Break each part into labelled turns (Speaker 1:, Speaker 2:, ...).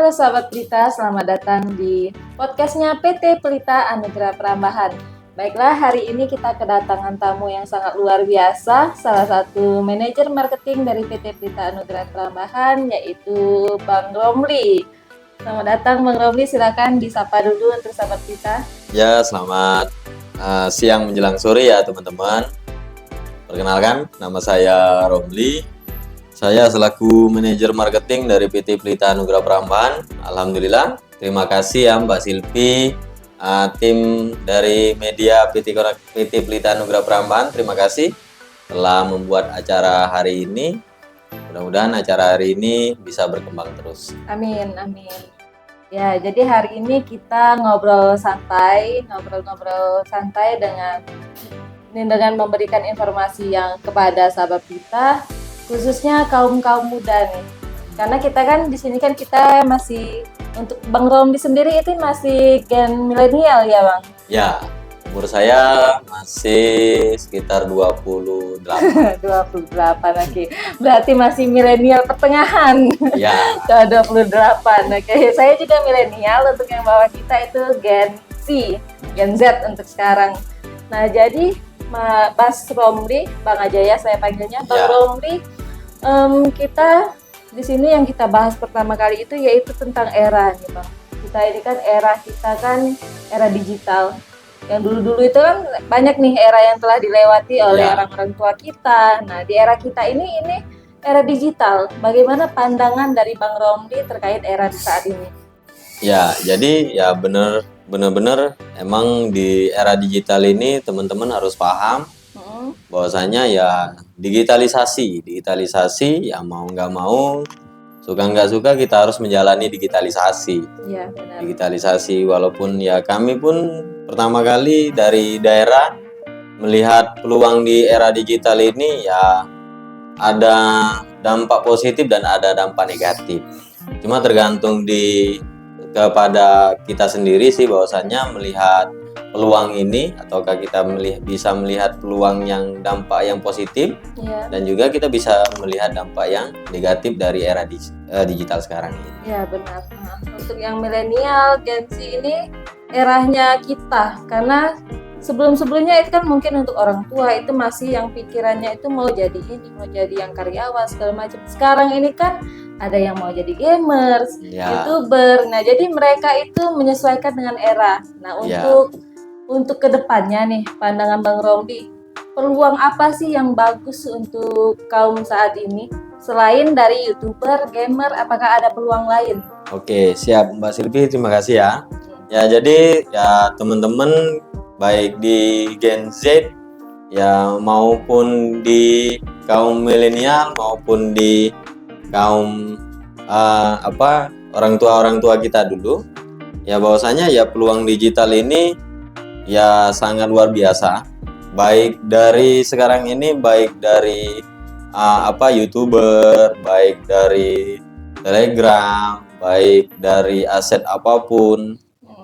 Speaker 1: Halo sahabat Pelita, selamat datang di podcastnya PT Pelita Anugerah Perambahan. Baiklah, hari ini kita kedatangan tamu yang sangat luar biasa, salah satu manajer marketing dari PT Pelita Anugerah Perambahan, yaitu Bang Romli. Selamat datang Bang Romli, silakan disapa dulu untuk sahabat Pelita.
Speaker 2: Ya, selamat siang menjelang sore ya teman-teman. Perkenalkan, nama saya Romli. Saya selaku manajer marketing dari PT Pelita Anugerah Perambahan. Alhamdulillah, terima kasih ya Mbak Silvi, tim dari media PT Pelita Anugerah Perambahan. Terima kasih telah membuat acara hari ini. Mudah-mudahan acara hari ini bisa berkembang terus.
Speaker 1: Amin, amin. Ya, jadi hari ini kita ngobrol santai dengan memberikan informasi yang kepada sahabat kita, khususnya kaum muda nih. Karena kita kan di sini kan kita masih, untuk Bang Romli sendiri itu masih gen milenial ya Bang?
Speaker 2: Ya, umur saya masih sekitar 28.
Speaker 1: 28 lagi. Berarti masih milenial pertengahan.
Speaker 2: Ya.
Speaker 1: Ke 28. Oke, saya juga milenial, untuk yang bawah kita itu Gen Z untuk sekarang. Nah, jadi Mas Romli, Bang aja ya saya panggilnya, Bang Romli, kita di sini yang kita bahas pertama kali itu yaitu tentang era nih Bang. Kita ini kan era digital. Yang dulu-dulu itu kan banyak nih era yang telah dilewati oleh orang-orang tua kita. Nah, di era kita ini era digital. Bagaimana pandangan dari Bang Romli terkait era di saat ini?
Speaker 2: Ya, jadi ya benar-benar emang di era digital ini teman-teman harus paham bahwasanya ya digitalisasi ya mau nggak mau, suka nggak suka kita harus menjalani digitalisasi.
Speaker 1: Ya, benar.
Speaker 2: Digitalisasi, walaupun ya kami pun pertama kali dari daerah melihat peluang di era digital ini ya ada dampak positif dan ada dampak negatif. Cuma tergantung kepada kita sendiri sih bahwasanya melihat peluang ini, ataukah kita bisa melihat peluang yang dampak yang positif, dan juga kita bisa melihat dampak yang negatif dari era digital sekarang ini.
Speaker 1: Ya benar. Nah, untuk yang milenial Gen Z ini eranya kita, karena sebelumnya itu kan mungkin untuk orang tua itu masih yang pikirannya itu mau jadi yang karyawan segala macam. Sekarang ini kan ada yang mau jadi gamers, YouTuber. Nah, jadi mereka itu menyesuaikan dengan era. Nah, untuk kedepannya nih, pandangan Bang Romli, peluang apa sih yang bagus untuk kaum saat ini? Selain dari YouTuber, gamer, apakah ada peluang lain?
Speaker 2: Oke, siap Mbak Silvi, terima kasih ya. Ya, jadi ya teman-teman baik di Gen Z ya maupun di kaum milenial maupun di kaum orang tua kita dulu ya, bahwasanya ya peluang digital ini ya sangat luar biasa, baik dari sekarang ini, baik dari YouTuber, baik dari Telegram, baik dari aset apapun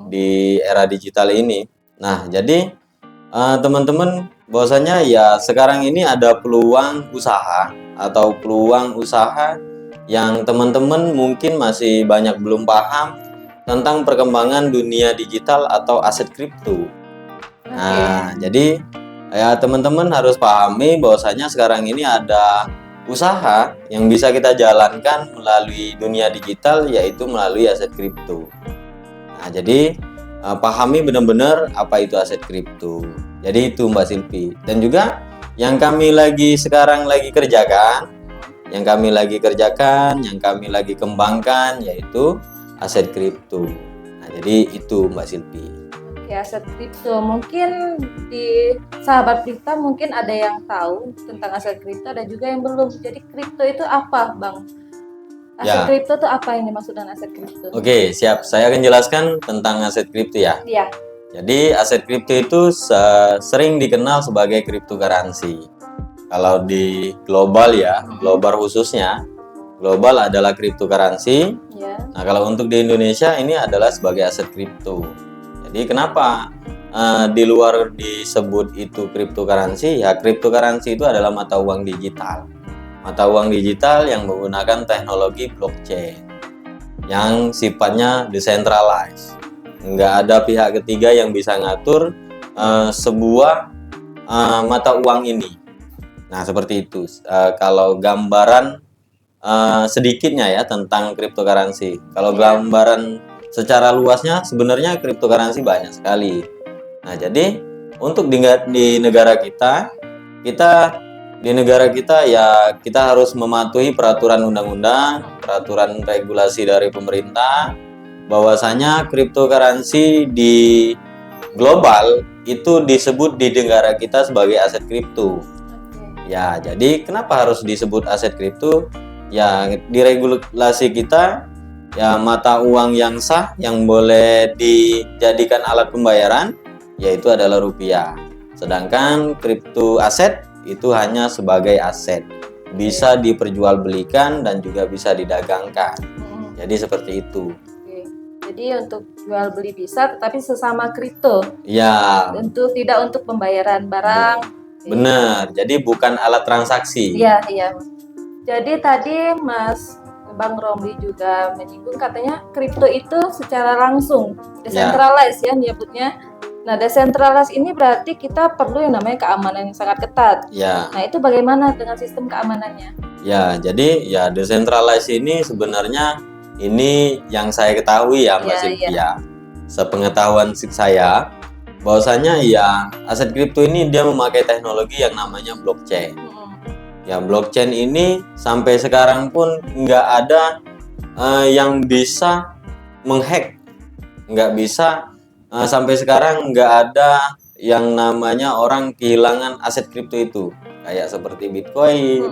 Speaker 2: di era digital ini. Nah, jadi teman-teman bahwasanya ya sekarang ini ada peluang usaha yang teman-teman mungkin masih banyak belum paham tentang perkembangan dunia digital atau aset kripto. Nah, jadi ya teman-teman harus pahami bahwasanya sekarang ini ada usaha yang bisa kita jalankan melalui dunia digital, yaitu melalui aset kripto. Nah, jadi pahami benar-benar apa itu aset kripto. Jadi itu Mbak Silvi. Dan juga yang kami sekarang lagi kerjakan, yang kami lagi kembangkan yaitu aset kripto. Nah, jadi itu Mbak Silvi.
Speaker 1: Oke, aset kripto. Mungkin di sahabat kita mungkin ada yang tahu tentang aset kripto, ada juga yang belum. Jadi kripto itu apa, Bang? Aset kripto itu apa ini maksudnya aset kripto?
Speaker 2: Oke, siap. Saya akan jelaskan tentang aset kripto ya.
Speaker 1: Iya.
Speaker 2: Jadi aset kripto itu sering dikenal sebagai cryptocurrency. Kalau di global ya, global khususnya, global adalah cryptocurrency. Nah, kalau untuk di Indonesia ini adalah sebagai aset kripto. Jadi kenapa di luar disebut itu cryptocurrency? Ya, cryptocurrency itu adalah mata uang digital. Mata uang digital yang menggunakan teknologi blockchain. yang sifatnya decentralized. Nggak ada pihak ketiga yang bisa ngatur sebuah mata uang ini. Nah, seperti itu. Kalau gambaran sedikitnya ya tentang cryptocurrency. Kalau gambaran secara luasnya sebenarnya cryptocurrency banyak sekali. Nah, jadi untuk di negara kita ya kita harus mematuhi peraturan undang-undang, peraturan regulasi dari pemerintah, bahwasanya cryptocurrency di global itu disebut di negara kita sebagai aset kripto. Ya, jadi kenapa harus disebut aset kripto? Ya, di regulasi kita ya mata uang yang sah yang boleh dijadikan alat pembayaran yaitu adalah rupiah. Sedangkan kripto aset itu hanya sebagai aset, bisa diperjualbelikan dan juga bisa didagangkan. Jadi seperti itu.
Speaker 1: Oke. Jadi untuk jual beli bisa, tetapi sesama kripto.
Speaker 2: Ya,
Speaker 1: Tidak untuk pembayaran barang.
Speaker 2: benar. Jadi bukan alat transaksi.
Speaker 1: Iya, iya. Jadi tadi Bang Romli juga menyinggung katanya kripto itu secara langsung decentralized ya nyebutnya. Nah, decentralized ini berarti kita perlu yang namanya keamanan yang sangat ketat.
Speaker 2: Ya.
Speaker 1: Nah, itu bagaimana dengan sistem keamanannya?
Speaker 2: Ya, jadi ya decentralized ini sebenarnya ini yang saya ketahui ya Mbak Sylvia. Sepengetahuan saya bahwasanya ya aset kripto ini dia memakai teknologi yang namanya blockchain. Ya, blockchain ini sampai sekarang pun nggak ada yang bisa menghack, nggak bisa sampai sekarang nggak ada yang namanya orang kehilangan aset kripto itu, kayak seperti Bitcoin,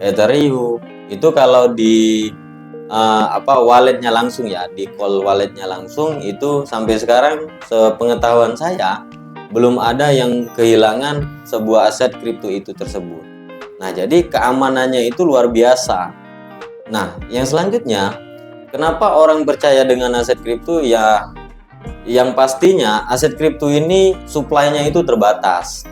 Speaker 2: Ethereum. Itu kalau di walletnya langsung ya, di cold walletnya langsung itu sampai sekarang sepengetahuan saya belum ada yang kehilangan sebuah aset kripto itu tersebut. Nah, jadi keamanannya itu luar biasa. Nah, yang selanjutnya, kenapa orang percaya dengan aset kripto? Ya, yang pastinya aset kripto ini supply-nya itu terbatas.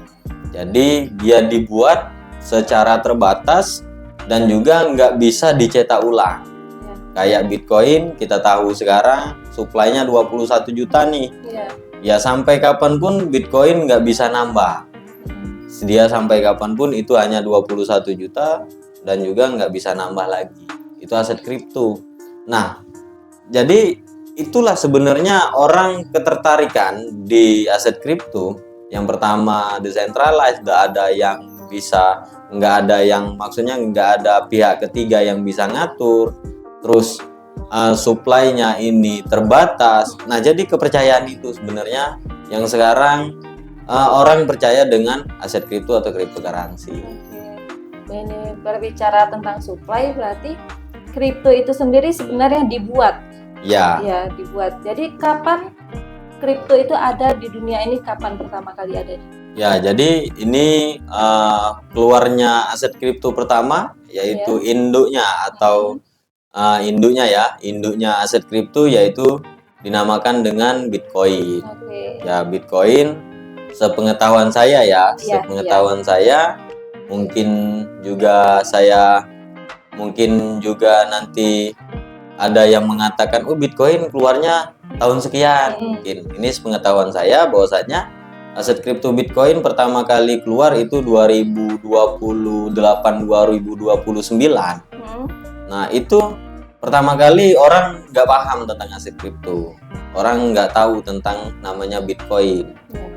Speaker 2: Jadi, dia dibuat secara terbatas dan juga nggak bisa dicetak ulang. Kayak Bitcoin, kita tahu sekarang supply-nya 21 juta nih. Ya, sampai kapanpun Bitcoin nggak bisa nambah. Dia sampai kapanpun itu hanya 21 juta dan juga nggak bisa nambah lagi. Itu aset kripto. Nah, jadi itulah sebenarnya orang ketertarikan di aset kripto. Yang pertama decentralized, nggak ada pihak ketiga yang bisa ngatur. Terus supply-nya ini terbatas. Nah, jadi kepercayaan itu sebenarnya yang sekarang orang percaya dengan aset kripto atau cryptocurrency.
Speaker 1: Ini berbicara tentang supply, berarti kripto itu sendiri sebenarnya dibuat.
Speaker 2: Ya.
Speaker 1: Ya, dibuat. Jadi kapan kripto itu ada di dunia ini? Kapan pertama kali ada?
Speaker 2: Ya, jadi ini keluarnya aset kripto pertama yaitu induknya atau induknya aset kripto yaitu dinamakan dengan Bitcoin. Ya, Bitcoin. Sepengetahuan saya saya mungkin juga nanti ada yang mengatakan Bitcoin keluarnya tahun sekian. Mungkin ini sepengetahuan saya bahwasanya aset kripto Bitcoin pertama kali keluar itu 2028 2029. Nah, itu pertama kali orang nggak paham tentang aset kripto. Orang nggak tahu tentang namanya Bitcoin.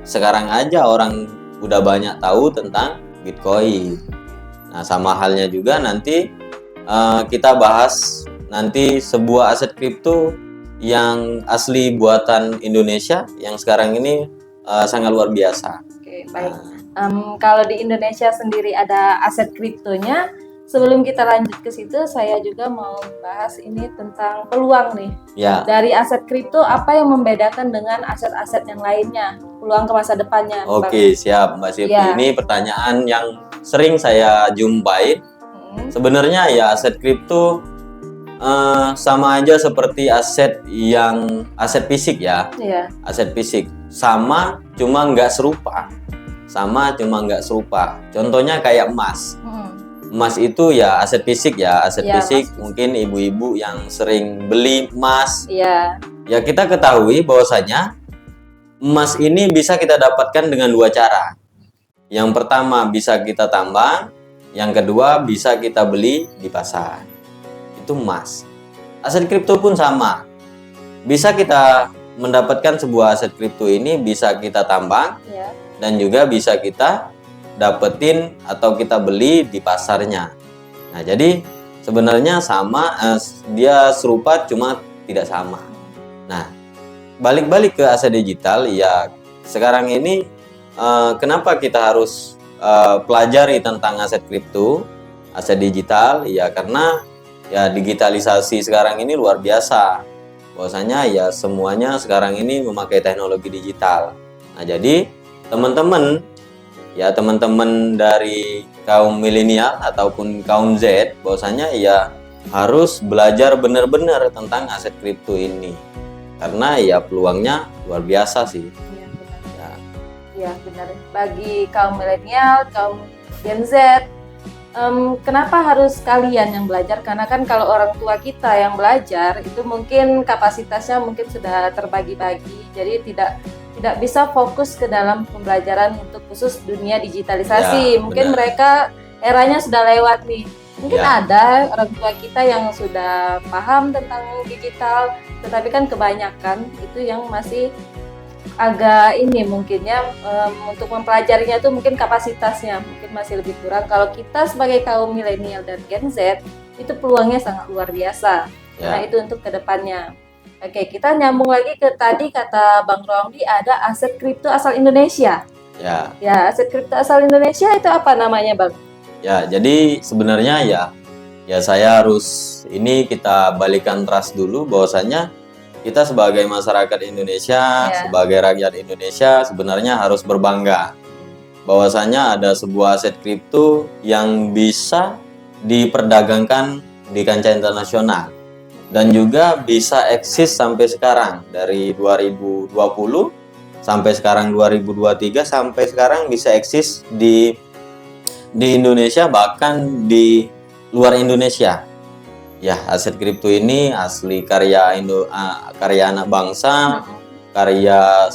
Speaker 2: Sekarang aja orang udah banyak tahu tentang Bitcoin. Nah, sama halnya juga nanti kita bahas nanti sebuah aset kripto yang asli buatan Indonesia yang sekarang ini sangat luar biasa.
Speaker 1: Oke, baik. Kalau di Indonesia sendiri ada aset kriptonya. Sebelum kita lanjut ke situ, saya juga mau bahas ini tentang peluang nih.
Speaker 2: Ya.
Speaker 1: Dari aset kripto, apa yang membedakan dengan aset-aset yang lainnya? Peluang ke masa depannya.
Speaker 2: Oke, siap Mbak Sylvie. Ya. Ini pertanyaan yang sering saya jumpai. Sebenarnya ya aset kripto sama aja seperti aset fisik ya. Iya. Aset fisik. Sama, cuma nggak serupa. Contohnya kayak emas. emas itu ya aset fisik ya, aset
Speaker 1: Ya,
Speaker 2: fisik.
Speaker 1: emas.
Speaker 2: Mungkin ibu-ibu yang sering beli emas,
Speaker 1: Iya,
Speaker 2: ya kita ketahui bahwasanya emas ini bisa kita dapatkan dengan dua cara. Yang pertama bisa kita tambang, yang kedua bisa kita beli di pasar. Itu emas. Aset kripto pun sama. Bisa kita mendapatkan sebuah aset kripto ini bisa kita tambang
Speaker 1: iya.
Speaker 2: dan juga bisa kita dapetin atau kita beli di pasarnya. Nah, jadi sebenarnya sama, dia serupa cuma tidak sama. Nah, balik-balik ke aset digital, ya sekarang ini kenapa kita harus pelajari tentang aset kripto, aset digital? Ya karena ya digitalisasi sekarang ini luar biasa. Bahwasanya ya semuanya sekarang ini memakai teknologi digital. Nah, jadi teman-teman dari kaum milenial ataupun kaum Z, bahwasanya ya harus belajar benar-benar tentang aset kripto ini. Karena ya peluangnya luar biasa sih.
Speaker 1: Iya, benar.
Speaker 2: Ya.
Speaker 1: Iya, benar. Bagi kaum milenial, kaum Gen Z, kenapa harus kalian yang belajar? Karena kan kalau orang tua kita yang belajar itu mungkin kapasitasnya mungkin sudah terbagi-bagi, jadi tidak bisa fokus ke dalam pembelajaran untuk khusus dunia digitalisasi.
Speaker 2: Ya,
Speaker 1: Mungkin
Speaker 2: benar.
Speaker 1: mereka eranya sudah lewat nih. Mungkin
Speaker 2: Ya.
Speaker 1: ada orang tua kita yang sudah paham tentang digital, tetapi kan kebanyakan itu yang masih agak ini mungkinnya untuk mempelajarinya itu mungkin kapasitasnya mungkin masih lebih kurang. Kalau kita sebagai kaum milenial dan Gen Z itu peluangnya sangat luar biasa.
Speaker 2: Ya.
Speaker 1: Nah, itu untuk kedepannya. Oke, kita nyambung lagi ke tadi kata Bang Romli ada aset kripto asal Indonesia.
Speaker 2: Ya.
Speaker 1: Ya, aset kripto asal Indonesia itu apa namanya, Bang?
Speaker 2: Ya, jadi sebenarnya ya saya harus ini kita balikan trust dulu bahwasanya kita sebagai masyarakat Indonesia,
Speaker 1: Ya.
Speaker 2: sebagai rakyat Indonesia sebenarnya harus berbangga bahwasanya ada sebuah aset kripto yang bisa diperdagangkan di kancah internasional dan juga bisa eksis sampai sekarang dari 2020 sampai sekarang 2023 sampai sekarang bisa eksis di Indonesia bahkan di luar Indonesia. Ya, aset kripto ini asli karya karya anak bangsa, karya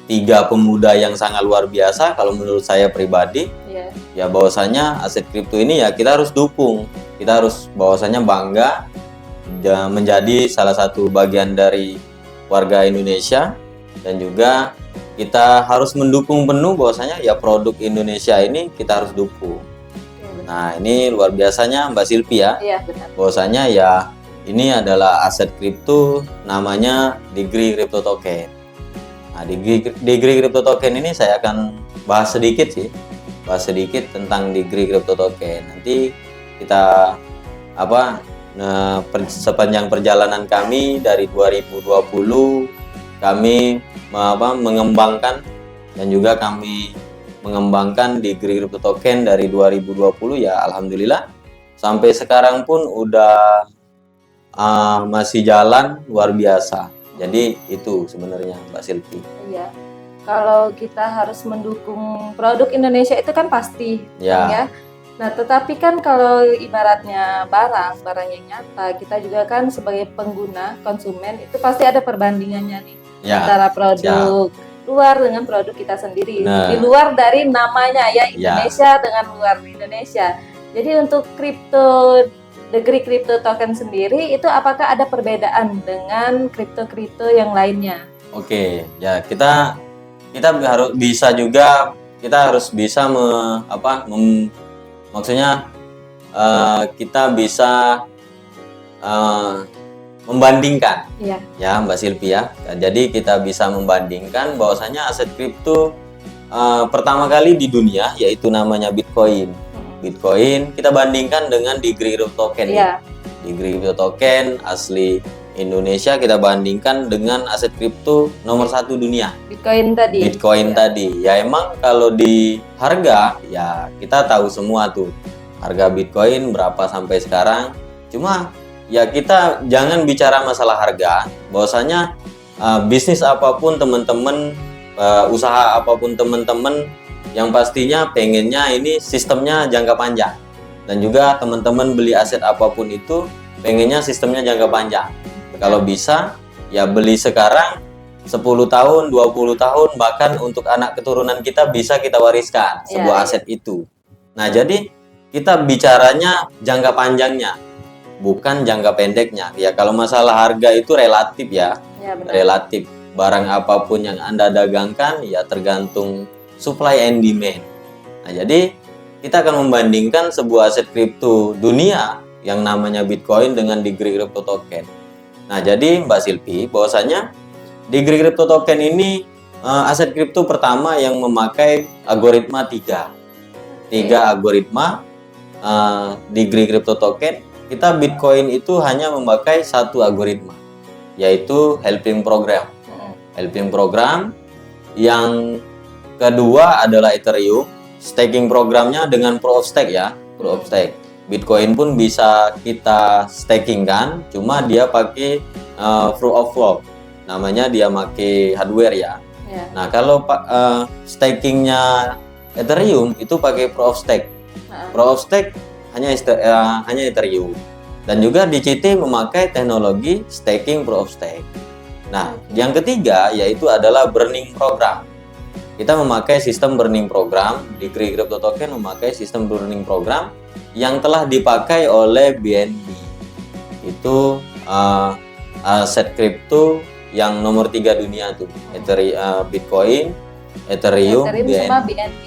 Speaker 2: tiga pemuda yang sangat luar biasa kalau menurut saya pribadi.
Speaker 1: Ya.
Speaker 2: Ya bahwasanya aset kripto ini ya kita harus dukung. Kita harus bahwasanya bangga menjadi salah satu bagian dari warga Indonesia dan juga kita harus mendukung penuh bahwasanya ya produk Indonesia ini kita harus dukung. Nah, ini luar biasanya Mbak Silvi ya.
Speaker 1: Iya, benar.
Speaker 2: Bahwasanya ya ini adalah aset kripto namanya Degree Crypto Token. Nah, Degree Crypto Token ini saya akan bahas sedikit tentang Degree Crypto Token. Nanti kita sepanjang perjalanan kami dari 2020 kami mengembangkan dan juga kami mengembangkan Degree Crypto Token dari 2020 ya alhamdulillah sampai sekarang pun udah masih jalan luar biasa. Jadi itu sebenarnya Mbak Silvi.
Speaker 1: Iya. Kalau kita harus mendukung produk Indonesia itu kan pasti,
Speaker 2: Ya.
Speaker 1: Bang, ya. Nah, tetapi kan kalau ibaratnya barang yang nyata, kita juga kan sebagai pengguna, konsumen itu pasti ada perbandingannya nih
Speaker 2: Ya.
Speaker 1: antara produk luar dengan produk kita sendiri.
Speaker 2: Nah.
Speaker 1: Di luar dari namanya ya Indonesia dengan luar Indonesia. Jadi untuk Degree Crypto Token sendiri itu apakah ada perbedaan dengan kripto yang lainnya?
Speaker 2: Oke, ya kita harus bisa juga maksudnya kita bisa membandingkan.
Speaker 1: Iya.
Speaker 2: Ya Mbak Silvi ya. Jadi kita bisa membandingkan bahwasanya aset kripto pertama kali di dunia yaitu namanya Bitcoin. Bitcoin kita bandingkan dengan Degree Crypto Token.
Speaker 1: Iya.
Speaker 2: Degree Crypto Token asli Indonesia kita bandingkan dengan aset kripto nomor 1 dunia. Bitcoin tadi. Ya emang kalau di harga ya kita tahu semua tuh harga Bitcoin berapa sampai sekarang. Cuma ya kita jangan bicara masalah harga. Bahwasanya bisnis apapun teman-teman, usaha apapun teman-teman, yang pastinya pengennya ini sistemnya jangka panjang. dan juga teman-teman beli aset apapun itu pengennya sistemnya jangka panjang. Kalau bisa ya beli sekarang 10 tahun, 20 tahun, bahkan untuk anak keturunan kita bisa kita wariskan sebuah aset itu. Nah, jadi kita bicaranya jangka panjangnya, bukan jangka pendeknya. Ya, kalau masalah harga itu relatif ya,
Speaker 1: benar.
Speaker 2: Relatif. Barang apapun yang Anda dagangkan ya tergantung supply and demand. Nah, jadi kita akan membandingkan sebuah aset kripto dunia yang namanya Bitcoin dengan Degree Crypto Token. Nah, jadi Mbak Silvi, bahwasanya Degree Crypto Token ini aset kripto pertama yang memakai algoritma 3 algoritma Degree Crypto Token. Kita Bitcoin itu hanya memakai satu algoritma, yaitu Helping Program. Helping Program. Yang kedua adalah Ethereum. Staking programnya dengan Proof of Stake ya, Proof of Stake. Bitcoin pun bisa kita staking kan, cuma dia pakai Proof of Work. Namanya dia pakai hardware ya. Nah, kalau stakingnya Ethereum itu pakai Proof of Stake. Proof of Stake hanya Ethereum. Dan juga DCT memakai teknologi staking Proof of Stake. Nah, yang ketiga yaitu adalah Burning Program. Kita memakai sistem Burning Program. Degree Crypto Token memakai sistem Burning Program yang telah dipakai oleh BNB. Itu aset kripto yang nomor 3 dunia tuh, Bitcoin, Ethereum,
Speaker 1: sama BNB.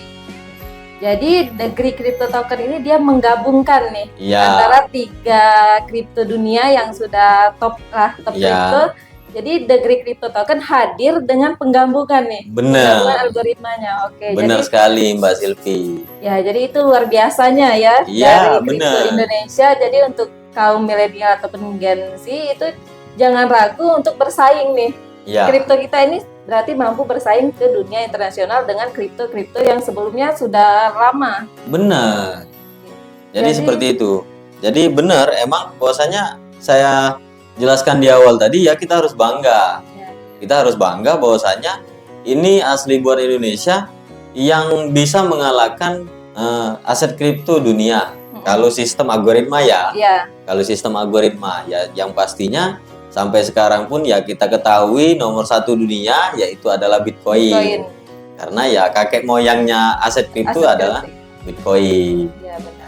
Speaker 1: Jadi Degree Crypto Token ini dia menggabungkan nih antara 3 kripto dunia yang sudah top kripto. Jadi Degree Crypto Token hadir dengan penggabungan nih. Penggabungan algoritmanya. Oke.
Speaker 2: Benar jadi, sekali Mbak Silvi.
Speaker 1: Ya, jadi itu luar biasanya ya dari kripto Indonesia. Jadi untuk kaum milenial ataupun Gen Z itu jangan ragu untuk bersaing nih. Kripto kita ini berarti mampu bersaing ke dunia internasional dengan kripto-kripto yang sebelumnya sudah lama.
Speaker 2: Benar. Jadi seperti itu. Jadi benar emang bahwasanya saya jelaskan di awal tadi ya, kita harus bangga. Kita harus bangga bahwasanya ini asli buat Indonesia yang bisa mengalahkan aset kripto dunia. Kalau sistem algoritma ya. Kalau sistem algoritma ya, yang pastinya sampai sekarang pun ya kita ketahui nomor 1 dunia yaitu adalah Bitcoin. Karena ya kakek moyangnya aset kripto adalah Bitcoin.
Speaker 1: Ya, benar.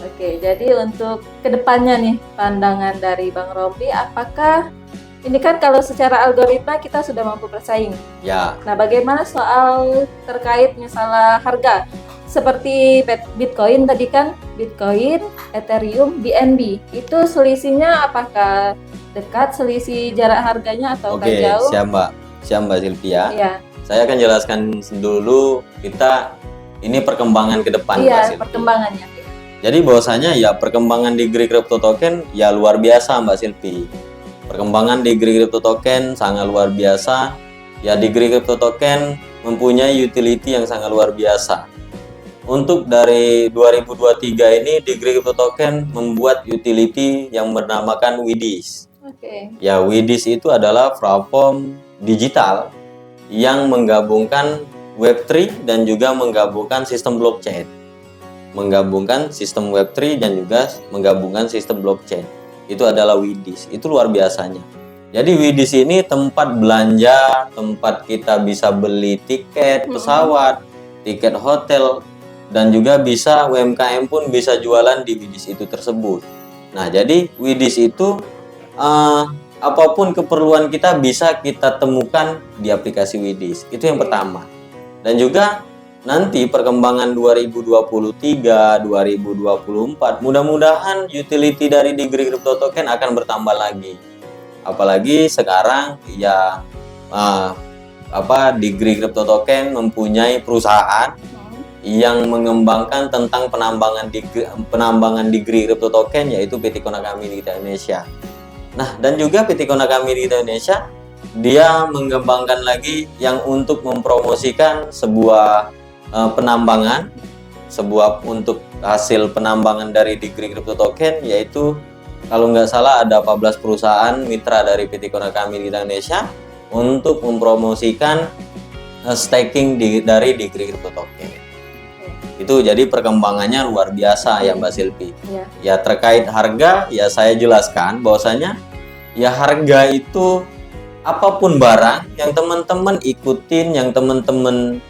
Speaker 1: Oke, jadi untuk kedepannya nih pandangan dari Bang Romli, apakah ini kan kalau secara algoritma kita sudah mampu bersaing.
Speaker 2: Ya.
Speaker 1: Nah, bagaimana soal terkait misalnya harga? Seperti Bitcoin tadi kan, Bitcoin, Ethereum, BNB. Itu selisihnya apakah dekat selisih jarak harganya atau jauh?
Speaker 2: Siap Mbak Silvia.
Speaker 1: Iya.
Speaker 2: Saya akan jelaskan dulu kita ini perkembangan ke depan.
Speaker 1: Iya, perkembangannya.
Speaker 2: Jadi bahwasanya ya perkembangan Degree Crypto Token ya luar biasa Mbak Silvi. Perkembangan Degree Crypto Token sangat luar biasa. Ya Degree Crypto Token mempunyai utility yang sangat luar biasa. Untuk dari 2023 ini Degree Crypto Token membuat utility yang bernamakan WIDIS. Ya WIDIS itu adalah platform digital yang menggabungkan Web3 dan juga menggabungkan sistem blockchain. Menggabungkan sistem Web3 dan juga menggabungkan sistem blockchain. Itu adalah WIDIS. Itu luar biasanya. Jadi WIDIS ini tempat belanja, tempat kita bisa beli tiket pesawat, tiket hotel, dan juga bisa UMKM pun bisa jualan di WIDIS itu tersebut. Nah, jadi WIDIS itu apapun keperluan kita bisa kita temukan di aplikasi WIDIS. Itu yang pertama. Dan juga nanti perkembangan 2023, 2024, mudah-mudahan utility dari Degree Crypto Token akan bertambah lagi. Apalagi sekarang ya Degree Crypto Token mempunyai perusahaan yang mengembangkan tentang penambangan Degree Crypto Token, yaitu PT Konakami Digital Indonesia. Nah, dan juga PT Konakami Digital Indonesia dia mengembangkan lagi yang untuk mempromosikan sebuah penambangan, untuk hasil penambangan dari Degree Crypto Token, yaitu kalau nggak salah ada 14 perusahaan mitra dari PT Konakami Digital Indonesia untuk mempromosikan staking dari Degree Crypto Token. Itu jadi perkembangannya luar biasa ya Mbak Silvi.
Speaker 1: Iya.
Speaker 2: Ya terkait harga ya saya jelaskan bahwasanya ya harga itu apapun barang yang teman-teman ikutin, yang teman-teman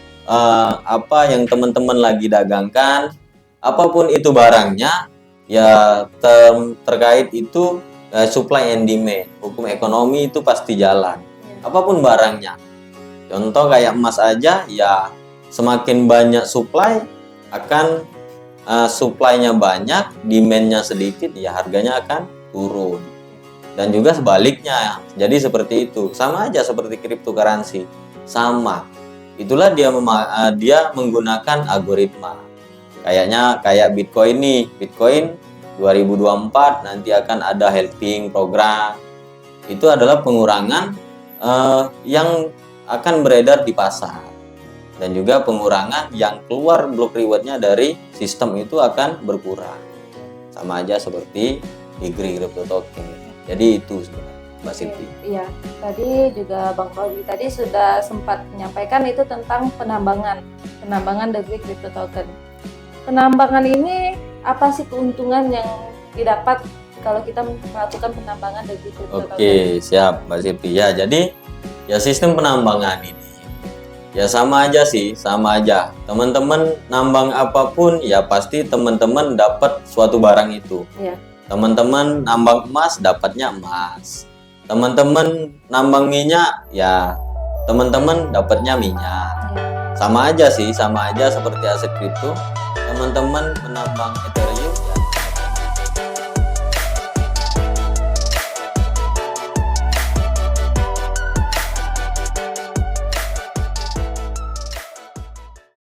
Speaker 2: yang teman-teman lagi dagangkan, apapun itu barangnya ya terkait itu supply and demand. Hukum ekonomi itu pasti jalan. Apapun barangnya. Contoh kayak emas aja ya semakin banyak supply akan supply-nya banyak, demand-nya sedikit, ya harganya akan turun. Dan juga sebaliknya, jadi seperti itu. Sama aja seperti cryptocurrency, sama. Itulah dia menggunakan algoritma. Kayaknya kayak Bitcoin nih, Bitcoin 2024 nanti akan ada halving program. Itu adalah pengurangan yang akan beredar di pasar. Dan juga pengurangan yang keluar block rewardnya dari sistem itu akan berkurang. Sama aja seperti di crypto token. Jadi itu sebenarnya Mbak Silvi.
Speaker 1: Iya, tadi juga Bang Robi tadi sudah sempat menyampaikan itu tentang penambangan dari crypto token. Penambangan ini apa sih keuntungan yang didapat kalau kita melakukan penambangan dari crypto token?
Speaker 2: Oke, siap Mbak Silvi. Ya, jadi ya sistem penambangan ini ya sama aja sih, sama aja. Teman-teman nambang apapun ya pasti teman-teman dapat suatu barang itu.
Speaker 1: Iya.
Speaker 2: Teman-teman nambang emas dapatnya emas. Teman-teman nambang minyak ya teman-teman dapatnya minyak. Sama aja sih, sama aja seperti aset kripto. Teman-teman menambang Ethereum ya